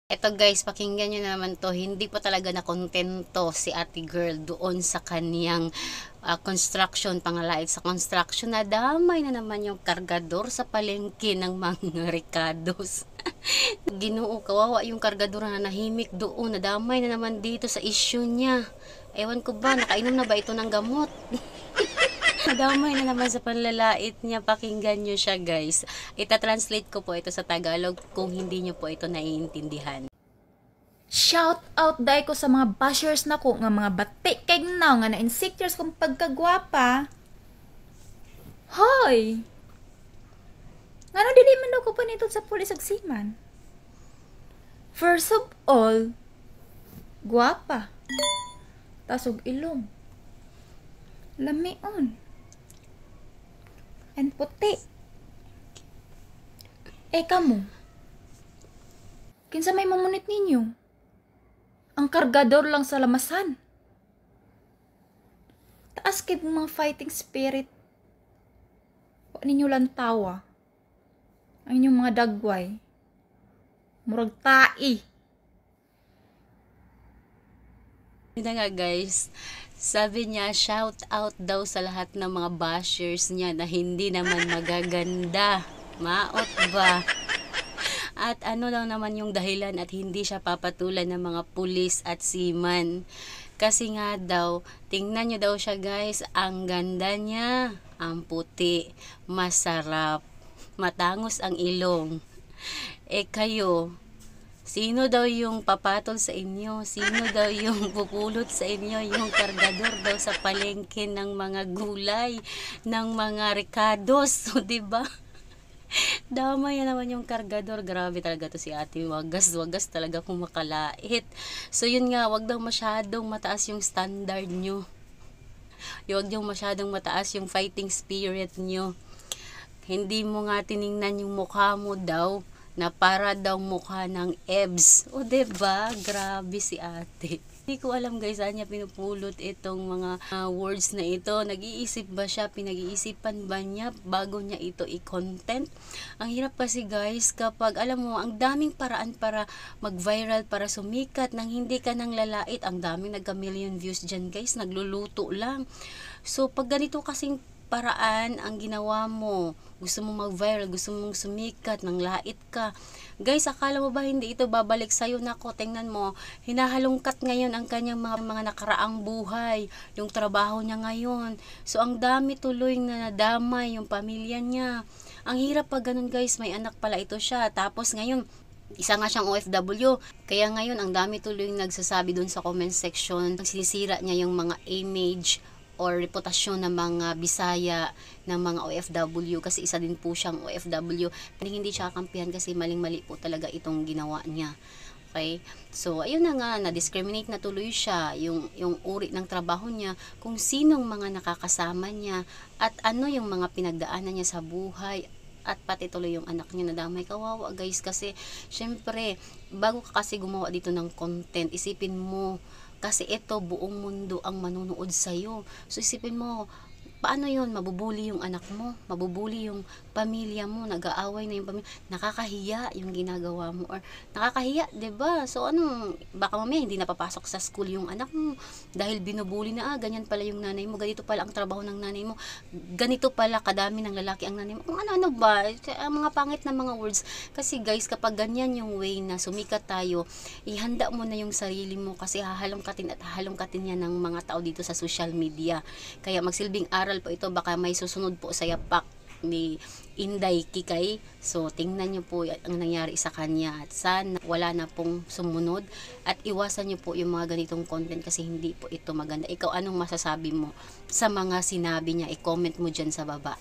Eto guys, pakinggan nyo naman to. Hindi pa talaga nakontento si ate girl doon sa kaniyang construction, pangalait sa construction. Nadamay na naman yung kargador sa palengke ng mga Ricados. Ginoo, kawawa yung kargador na nahimik doon. Nadamay na naman dito sa issue niya. Ewan ko ba, nakainom na ba ito ng gamot? Nadamay na naman sa panlalait niya. Pakinggan nyo siya guys. Ita-translate ko po ito sa Tagalog kung hindi nyo po ito naiintindihan. Shout out dai ko sa mga bashers na ko nga mga batik kay na nga na-insecures kong pagkagwapa. Hoy! Ngano dili man ako panitod sa pulis ag siman? First of all, gwapa. Tasog ilong. Lamion. And puti. Kamo. Kinsa may mamunit ninyo? Ang kargador lang sa lamasan. Taas kay mga fighting spirit. Huwag ninyo lang tawa. Ang inyong mga dagway. Murag tai. Yun nga guys, sabi niya shout out daw sa lahat ng mga bashers niya na hindi naman magaganda. Maot ba? At ano daw naman yung dahilan at hindi siya papatulan ng mga pulis at seaman. Kasi nga daw, tingnan nyo daw siya guys, ang ganda niya, ang puti, masarap, matangos ang ilong. Kayo, sino daw yung papatol sa inyo? Sino daw yung pupulot sa inyo? Yung kargador daw sa palengke ng mga gulay, ng mga Ricados, so, diba? Damay na naman yung kargador. Grabe talaga to si ate. Wagas talaga kung makalait. So yun nga, wag daw masyadong mataas yung standard nyo. Wag daw masyadong mataas yung fighting spirit nyo. Hindi mo nga tiningnan yung mukha mo daw na para daw mukha ng EBS. O diba? Grabe si ate. Hindi ko alam guys, saan niya pinupulot itong mga words na ito. Nag-iisip ba siya? Pinag-iisipan ba niya bago niya ito i-content? Ang hirap kasi guys, kapag alam mo, ang daming paraan para mag-viral, para sumikat, nang hindi ka nang lalait. Ang daming nagka-million views dyan guys, nagluluto lang. So pag ganito kasing paraan ang ginawa mo, gusto mong mag-viral, gusto mong sumikat, nang lait ka. Guys, akala mo ba hindi ito babalik sa'yo? Nako, tingnan mo, hinahalungkat ngayon ang kanyang mga nakaraang buhay, yung trabaho niya ngayon. So, ang dami tuloy na nadamay yung pamilya niya. Ang hirap pag ganun guys, may anak pala ito siya. Tapos ngayon, isa nga siyang OFW. Kaya ngayon, ang dami tuloy nagsasabi dun sa comment section, sinisira niya yung mga image or reputasyon ng mga Bisaya, ng mga OFW, kasi isa din po siyang OFW. Hindi siya kampihan kasi maling-mali po talaga itong ginawa niya. Okay? So, ayun na nga, na-discriminate na tuloy siya, yung uri ng trabaho niya, kung sinong mga nakakasama niya, at ano yung mga pinagdaanan niya sa buhay, at pati tuloy yung anak niya na damay. Kawawa guys, kasi syempre, bago ka kasi gumawa dito ng content, isipin mo, kasi ito, buong mundo ang manunood sa'yo. So, isipin mo, paano yun? Mabubuli yung anak mo, mabubuli yung pamilya mo, nag-aaway na yung pamilya, nakakahiya yung ginagawa mo, or nakakahiya, 'di ba? So ano, baka mamaya hindi napapasok sa school yung anak mo dahil binubuli na, ganyan pala yung nanay mo, ganito pala ang trabaho ng nanay mo, ganito pala kadami ng lalaki ang nanay mo. Ano ba? Ang mga pangit na mga words. Kasi guys, kapag ganyan yung way na sumikat tayo, ihanda mo na yung sarili mo, kasi hahalongkatin at hahalongkatin yan ng mga tao dito sa social media. Kaya magsilbing aral po ito, baka may susunod po sa yapak ni Inday Kikay. So, tingnan nyo po ang nangyari sa kanya. At sana wala na pong sumunod. At iwasan nyo po yung mga ganitong content kasi hindi po ito maganda. Ikaw, anong masasabi mo sa mga sinabi niya? I-comment mo dyan sa baba.